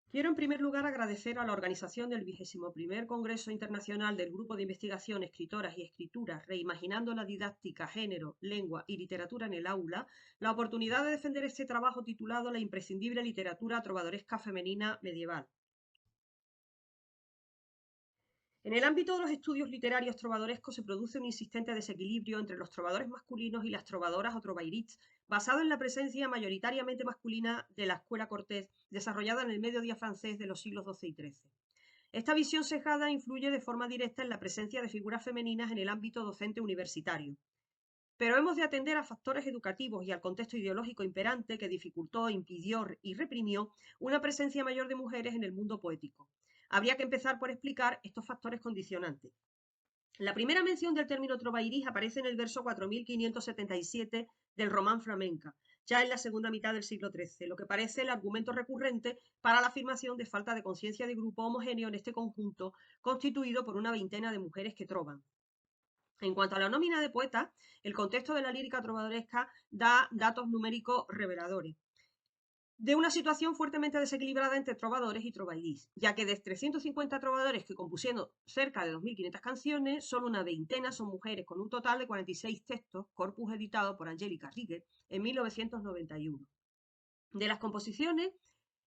Quiero en primer lugar agradecer a la organización del 21º Congreso Internacional del Grupo de Investigación Escritoras y Escrituras, reimaginando la didáctica, género, lengua y literatura en el aula, la oportunidad de defender este trabajo titulado La imprescindible literatura trovadoresca femenina medieval. En el ámbito de los estudios literarios trovadorescos se produce un insistente desequilibrio entre los trovadores masculinos y las trovadoras o trovairits, basado en la presencia mayoritariamente masculina de la escuela cortés, desarrollada en el mediodía francés de los siglos XII y XIII. Esta visión sesgada influye de forma directa en la presencia de figuras femeninas en el ámbito docente universitario. Pero hemos de atender a factores educativos y al contexto ideológico imperante que dificultó, impidió y reprimió una presencia mayor de mujeres en el mundo poético. Habría que empezar por explicar estos factores condicionantes. La primera mención del término trovairís aparece en el verso 4577 del Román Flamenca, ya en la segunda mitad del siglo XIII, lo que parece el argumento recurrente para la afirmación de falta de conciencia de grupo homogéneo en este conjunto, constituido por una veintena de mujeres que trovan. En cuanto a la nómina de poetas, el contexto de la lírica trovadoresca da datos numéricos reveladores de una situación fuertemente desequilibrada entre trovadores y trovairís, ya que de 350 trovadores que compusieron cerca de 2.500 canciones, solo una veintena son mujeres, con un total de 46 textos, corpus editado por Angélica Ríguez en 1991. De las composiciones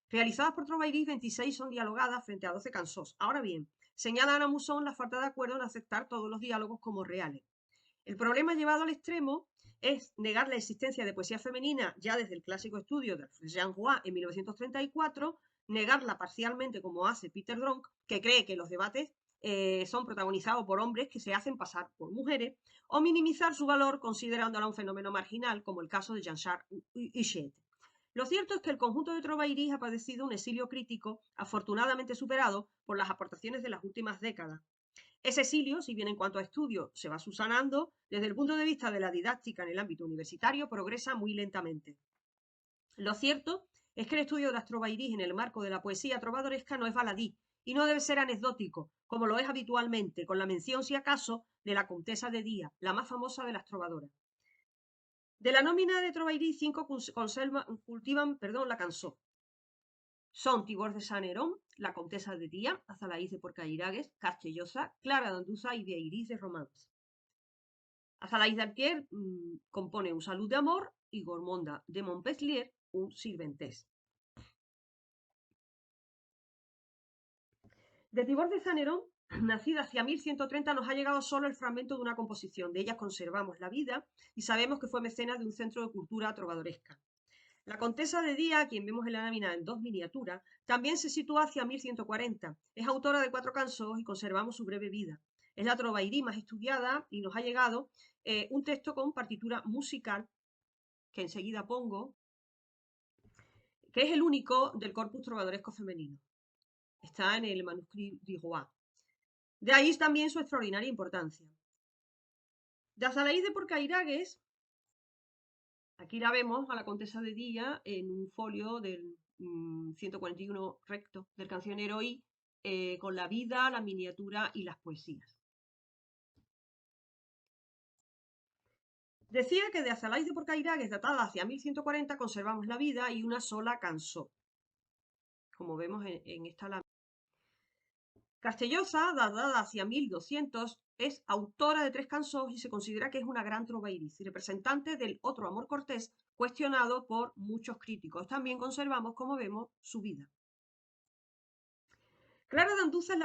realizadas por trovairís, 26 son dialogadas frente a 12 cansos. Ahora bien, señala Ana Musón la falta de acuerdo en aceptar todos los diálogos como reales. El problema llevado al extremo es negar la existencia de poesía femenina ya desde el clásico estudio de Jean Roy en 1934, negarla parcialmente como hace Peter Dronk, que cree que los debates son protagonizados por hombres que se hacen pasar por mujeres, o minimizar su valor considerándola un fenómeno marginal, como el caso de Jean-Charles Huchet. Lo cierto es que el conjunto de trovairís ha padecido un exilio crítico, afortunadamente superado por las aportaciones de las últimas décadas. Ese exilio, si bien en cuanto a estudios se va subsanando, desde el punto de vista de la didáctica en el ámbito universitario progresa muy lentamente. Lo cierto es que el estudio de las trovairís en el marco de la poesía trovadoresca no es baladí y no debe ser anecdótico, como lo es habitualmente, con la mención, si acaso, de la Comtesa de Día, la más famosa de las trovadoras. De la nómina de trovairís, 5 cultivan la canción. Son Tibor de San Herón, la Comtesa de Día, Azalaíz de Porcairagues, Castellosa, Clara de Anduza y Vieiris de Romans. Azalaíz de Arquier compone un Salud de Amor y Gormonda de Montpellier un Sirventes. De Tibor de San Herón, nacida hacia 1130, nos ha llegado solo el fragmento de una composición. De ella conservamos la vida y sabemos que fue mecenas de un centro de cultura trovadoresca. La Comtesa de Día, a quien vemos en la lámina en 2 miniaturas, también se sitúa hacia 1140. Es autora de 4 cansos y conservamos su breve vida. Es la trovairí más estudiada y nos ha llegado un texto con partitura musical, que enseguida pongo, que es el único del corpus trovadoresco femenino. Está en el manuscrito de Roy. De ahí también su extraordinaria importancia. De Azalaíz de Porcairagues, aquí la vemos a la Comtesa de Día en un folio del 141 recto del cancionero I, con la vida, la miniatura y las poesías. Decía que de Azalaíz de Porcairagues, datada hacia 1140, conservamos la vida y una sola canción, como vemos en esta lámina. Castellosa, datada hacia 1200, es autora de 3 cansos y se considera que es una gran trovairís, representante del otro amor cortés, cuestionado por muchos críticos. También conservamos, como vemos, su vida. Clara de Anduza es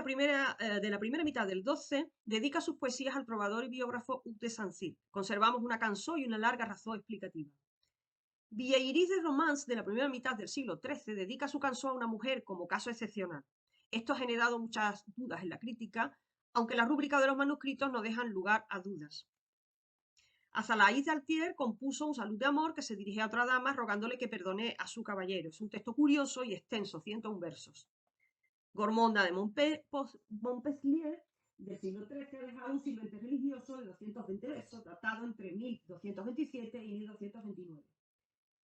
de la primera mitad del XII, dedica sus poesías al trovador y biógrafo Hug de Saint-Cyr. Conservamos una canción y una larga razón explicativa. Vieiris de Romans, de la primera mitad del siglo XIII, dedica su canción a una mujer como caso excepcional. Esto ha generado muchas dudas en la crítica, aunque la rúbrica de los manuscritos no dejan lugar a dudas. Azalaíz de Altier compuso un Salud de Amor que se dirige a otra dama rogándole que perdone a su caballero. Es un texto curioso y extenso, 101 versos. Gormonda de Montpellier, del siglo XIII, ha dejado un sirvente religioso de 220 versos, datado entre 1227 y 1229.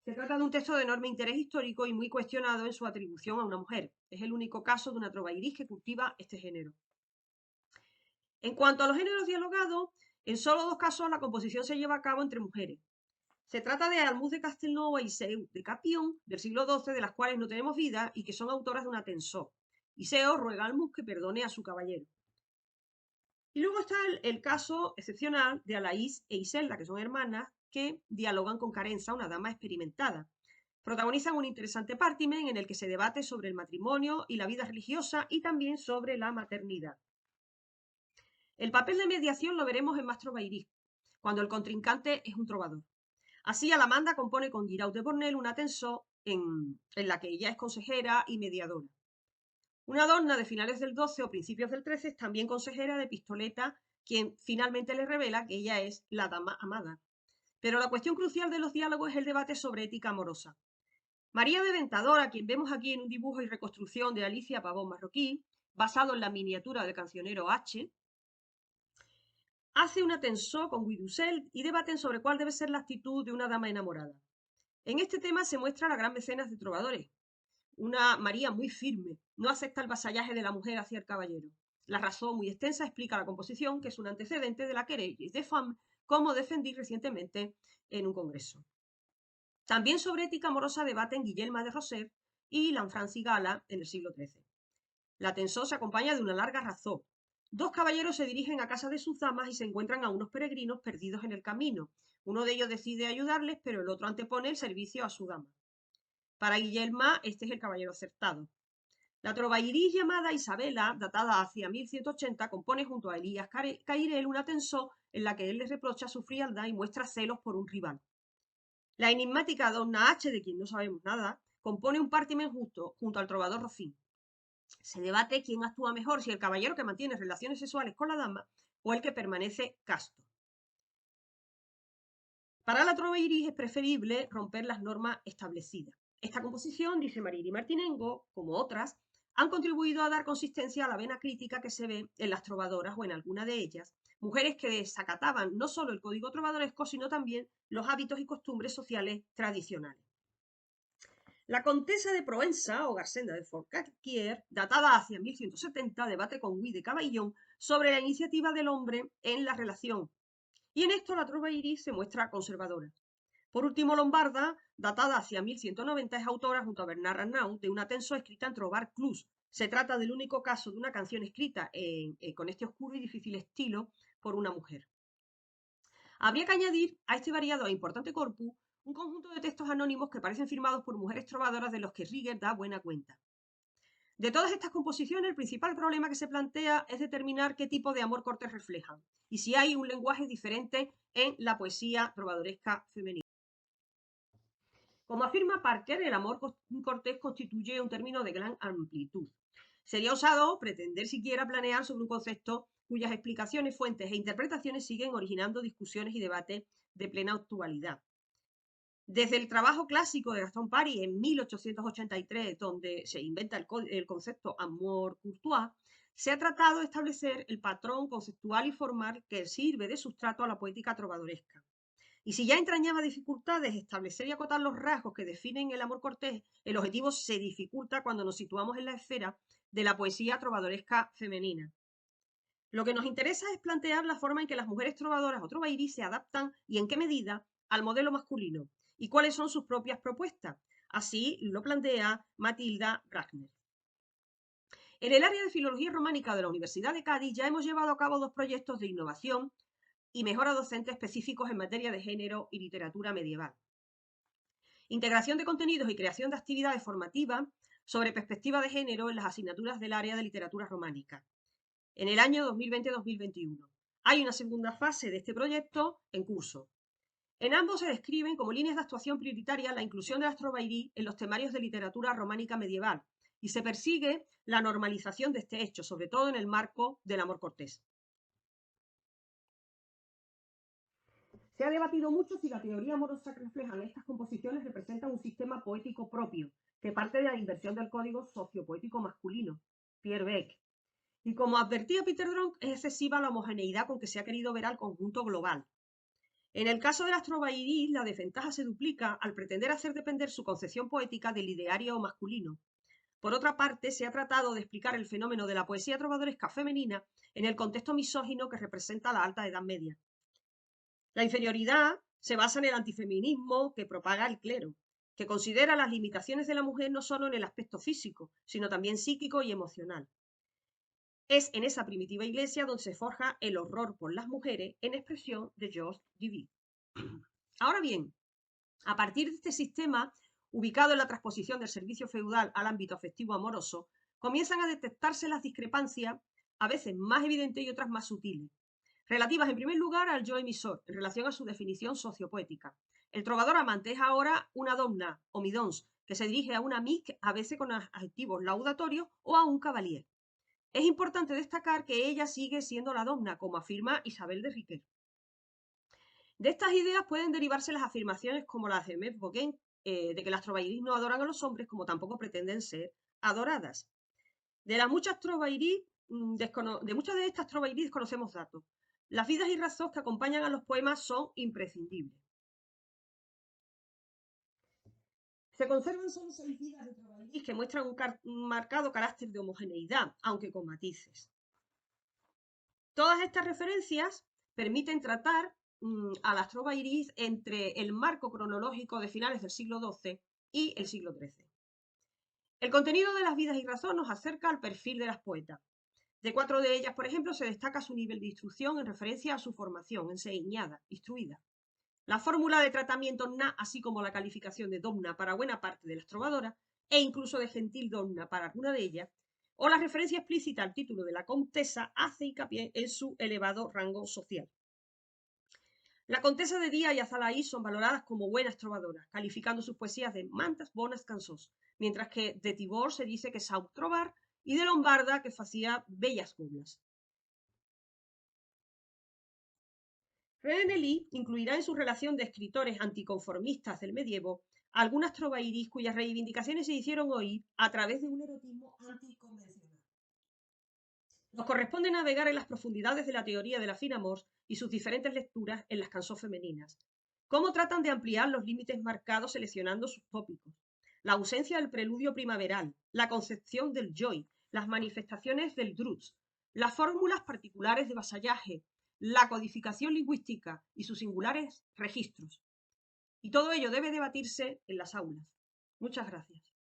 Se trata de un texto de enorme interés histórico y muy cuestionado en su atribución a una mujer. Es el único caso de una trovairís que cultiva este género. En cuanto a los géneros dialogados, en solo 2 casos la composición se lleva a cabo entre mujeres. Se trata de Almuz de Castelnau y Iseu de Capión, del siglo XII, de las cuales no tenemos vida y que son autoras de una tensó. Iseo ruega a Almuz que perdone a su caballero. Y luego está el caso excepcional de Alaís e Iselda, que son hermanas, que dialogan con Carenza, una dama experimentada. Protagonizan un interesante partimen en el que se debate sobre el matrimonio y la vida religiosa y también sobre la maternidad. El papel de mediación lo veremos en Mastro Bailly, cuando el contrincante es un trovador. Así, Alamanda compone con Giraud de Bornel una tensó en la que ella es consejera y mediadora. Una donna de finales del 12 o principios del 13 es también consejera de Pistoleta, quien finalmente le revela que ella es la dama amada. Pero la cuestión crucial de los diálogos es el debate sobre ética amorosa. María de Ventador, a quien vemos aquí en un dibujo y reconstrucción de Alicia Pavón Marroquí, basado en la miniatura del cancionero H, hace una tensó con Guidusel y debaten sobre cuál debe ser la actitud de una dama enamorada. En este tema se muestra la gran mecenas de trovadores, una María muy firme, no acepta el vasallaje de la mujer hacia el caballero. La razón muy extensa explica la composición, que es un antecedente de la querella de femme, como defendí recientemente en un congreso. También sobre ética amorosa debaten Guillelma de Roser y Lanfranc y Gala en el siglo XIII. La tensó se acompaña de una larga razón. Dos caballeros se dirigen a casa de sus damas y se encuentran a unos peregrinos perdidos en el camino. Uno de ellos decide ayudarles, pero el otro antepone el servicio a su dama. Para Guillelma, este es el caballero acertado. La trovairís llamada Isabela, datada hacia 1180, compone junto a Elías Cairel una tensó en la que él le reprocha su frialdad y muestra celos por un rival. La enigmática Donna H, de quien no sabemos nada, compone un partimen junto al trovador Rocín. Se debate quién actúa mejor, si el caballero que mantiene relaciones sexuales con la dama o el que permanece casto. Para la trovairís es preferible romper las normas establecidas. Esta composición, dice Mariri Martinengo, como otras, han contribuido a dar consistencia a la vena crítica que se ve en las trovadoras o en alguna de ellas, mujeres que desacataban no solo el código trovadoresco, sino también los hábitos y costumbres sociales tradicionales. La Contesa de Provenza, o Garsenda de Forcalquier, datada hacia 1170, debate con Guy de Caballón sobre la iniciativa del hombre en la relación. Y en esto la trovairís se muestra conservadora. Por último, Lombarda, datada hacia 1190, es autora, junto a Bernard Arnault, de una tensó escrita en trovar clus. Se trata del único caso de una canción escrita con este oscuro y difícil estilo por una mujer. Habría que añadir a este variado e importante corpus un conjunto de textos anónimos que parecen firmados por mujeres trovadoras de los que Rieger da buena cuenta. De todas estas composiciones, el principal problema que se plantea es determinar qué tipo de amor cortés reflejan y si hay un lenguaje diferente en la poesía trovadoresca femenina. Como afirma Parker, el amor cortés constituye un término de gran amplitud. Sería osado pretender siquiera planear sobre un concepto cuyas explicaciones, fuentes e interpretaciones siguen originando discusiones y debates de plena actualidad. Desde el trabajo clásico de Gaston Paris en 1883, donde se inventa el concepto amour courtois, se ha tratado de establecer el patrón conceptual y formal que sirve de sustrato a la poética trovadoresca. Y si ya entrañaba dificultades establecer y acotar los rasgos que definen el amor cortés, el objetivo se dificulta cuando nos situamos en la esfera de la poesía trovadoresca femenina. Lo que nos interesa es plantear la forma en que las mujeres trovadoras o trovairís se adaptan y en qué medida al modelo masculino y cuáles son sus propias propuestas. Así lo plantea Matilda Ragner. En el área de Filología Románica de la Universidad de Cádiz ya hemos llevado a cabo dos proyectos de innovación y mejora docente específicos en materia de género y literatura medieval. Integración de contenidos y creación de actividades formativas sobre perspectiva de género en las asignaturas del área de literatura románica, en el año 2020-2021. Hay una segunda fase de este proyecto en curso. En ambos se describen como líneas de actuación prioritarias la inclusión de las trovairís en los temarios de literatura románica medieval y se persigue la normalización de este hecho, sobre todo en el marco del amor cortés. Se ha debatido mucho si la teoría amorosa que reflejan estas composiciones representa un sistema poético propio, que parte de la inversión del código sociopoético masculino, Pierre Beck. Y como advertía Peter Dronk, es excesiva la homogeneidad con que se ha querido ver al conjunto global. En el caso de las trovairís, la desventaja se duplica al pretender hacer depender su concepción poética del ideario masculino. Por otra parte, se ha tratado de explicar el fenómeno de la poesía trovadoresca femenina en el contexto misógino que representa la Alta Edad Media. La inferioridad Se basa en el antifeminismo que propaga el clero, que considera las limitaciones de la mujer no solo en el aspecto físico, sino también psíquico y emocional. Es en esa primitiva iglesia donde se forja el horror por las mujeres en expresión de Georges Duby. Ahora bien, a partir de este sistema, ubicado en la transposición del servicio feudal al ámbito afectivo amoroso, comienzan a detectarse las discrepancias, a veces más evidentes y otras más sutiles, relativas en primer lugar al yo emisor, en relación a su definición sociopoética. El trovador amante es ahora una donna o midons, que se dirige a una mic, a veces con adjetivos laudatorios, o a un cavalier. Es importante destacar que ella sigue siendo la donna, como afirma Isabel de Riquet. De estas ideas pueden derivarse las afirmaciones como las de Mef Boguen, de que las trovairís no adoran a los hombres, como tampoco pretenden ser adoradas. De las muchas trovairís, de muchas de estas trovairís desconocemos datos. Las vidas y razos que acompañan a los poemas son imprescindibles. Se conservan solo 6 vidas de trovairís que muestran un marcado carácter de homogeneidad, aunque con matices. Todas estas referencias permiten tratar a las trovairís entre el marco cronológico de finales del siglo XII y el siglo XIII. El contenido de las vidas y razón nos acerca al perfil de las poetas. De 4 de ellas, por ejemplo, se destaca su nivel de instrucción en referencia a su formación, enseñada, instruida. La fórmula de tratamiento na, así como la calificación de domna para buena parte de las trovadoras, e incluso de gentil donna para alguna de ellas, o la referencia explícita al título de la comtesa, hace hincapié en su elevado rango social. La Contesa de Díaz y Azalaí son valoradas como buenas trovadoras, calificando sus poesías de mantas bonas cansos, mientras que de Tibor se dice que saub trobar y de Lombarda que facía bellas coplas. René Lee incluirá en su relación de escritores anticonformistas del medievo algunas trovairís cuyas reivindicaciones se hicieron oír a través de un erotismo anticonvencional. Nos corresponde navegar en las profundidades de la teoría de la fine amors y sus diferentes lecturas en las cançons femeninas. Cómo tratan de ampliar los límites marcados seleccionando sus tópicos. La ausencia del preludio primaveral, la concepción del joy, las manifestaciones del drutz, las fórmulas particulares de vasallaje, la codificación lingüística y sus singulares registros. Y todo ello debe debatirse en las aulas. Muchas gracias.